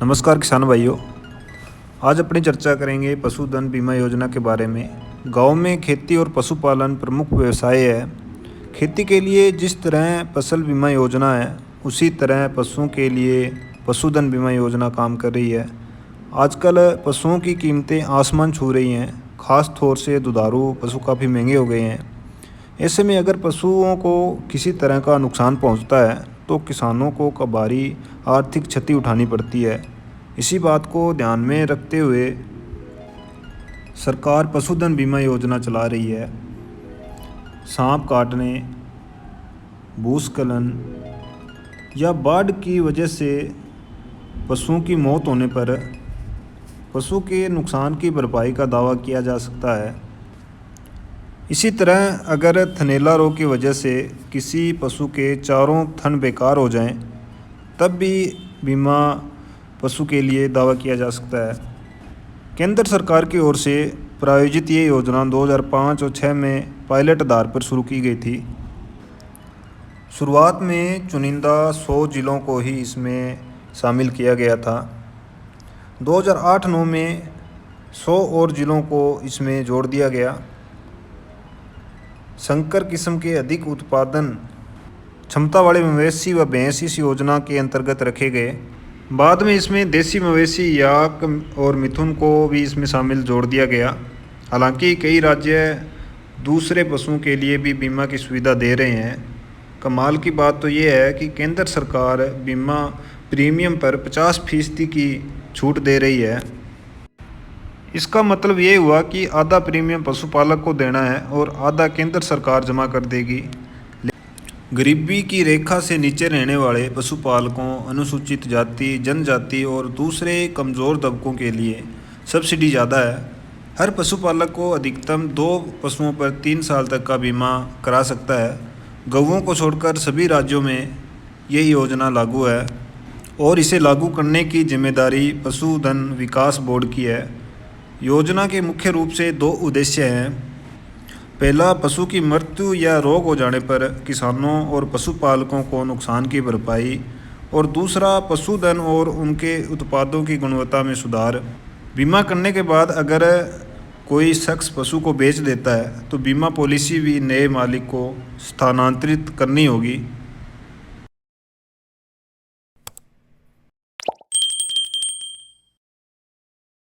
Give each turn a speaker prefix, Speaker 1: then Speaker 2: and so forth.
Speaker 1: नमस्कार किसान भाइयों। आज अपनी चर्चा करेंगे पशुधन बीमा योजना के बारे में। गांव में खेती और पशुपालन प्रमुख व्यवसाय है। खेती के लिए जिस तरह फसल बीमा योजना है, उसी तरह पशुओं के लिए पशुधन बीमा योजना काम कर रही है। आजकल पशुओं की कीमतें आसमान छू रही हैं, खास तौर से दुधारू पशु काफ़ी महंगे हो गए हैं। ऐसे में अगर पशुओं को किसी तरह का नुकसान पहुंचता है तो किसानों को भारी आर्थिक क्षति उठानी पड़ती है। इसी बात को ध्यान में रखते हुए सरकार पशुधन बीमा योजना चला रही है। सांप काटने, भूस्खलन या बाढ़ की वजह से पशुओं की मौत होने पर पशु के नुकसान की भरपाई का दावा किया जा सकता है। इसी तरह अगर थनैला रोग की वजह से किसी पशु के चारों थन बेकार हो जाएं, तब भी बीमा पशु के लिए दावा किया जा सकता है। केंद्र सरकार की ओर से प्रायोजित ये योजना 2005 और 6 में पायलट आधार पर शुरू की गई थी। शुरुआत में चुनिंदा 100 जिलों को ही इसमें शामिल किया गया था। 2008-9 में 100 और जिलों को इसमें जोड़ दिया गया। संकर किस्म के अधिक उत्पादन क्षमता वाले मवेशी व भैंस इस योजना के अंतर्गत रखे गए। बाद में इसमें देसी मवेशी, याक और मिथुन को भी इसमें शामिल जोड़ दिया गया। हालांकि कई राज्य दूसरे पशुओं के लिए भी बीमा की सुविधा दे रहे हैं। कमाल की बात तो ये है कि केंद्र सरकार बीमा प्रीमियम पर 50% की छूट दे रही है। इसका मतलब ये हुआ कि आधा प्रीमियम पशुपालक को देना है और आधा केंद्र सरकार जमा कर देगी। गरीबी की रेखा से नीचे रहने वाले पशुपालकों, अनुसूचित जाति, जनजाति और दूसरे कमज़ोर तबकों के लिए सब्सिडी ज़्यादा है। हर पशुपालक को अधिकतम 2 पशुओं पर 3 साल तक का बीमा करा सकता है। गौओं को छोड़कर सभी राज्यों में यही योजना लागू है और इसे लागू करने की जिम्मेदारी पशुधन विकास बोर्ड की है। योजना के मुख्य रूप से 2 उद्देश्य हैं। पहला, पशु की मृत्यु या रोग हो जाने पर किसानों और पशुपालकों को नुकसान की भरपाई, और दूसरा, पशुधन और उनके उत्पादों की गुणवत्ता में सुधार। बीमा करने के बाद अगर कोई शख्स पशु को बेच देता है तो बीमा पॉलिसी भी नए मालिक को स्थानांतरित करनी होगी।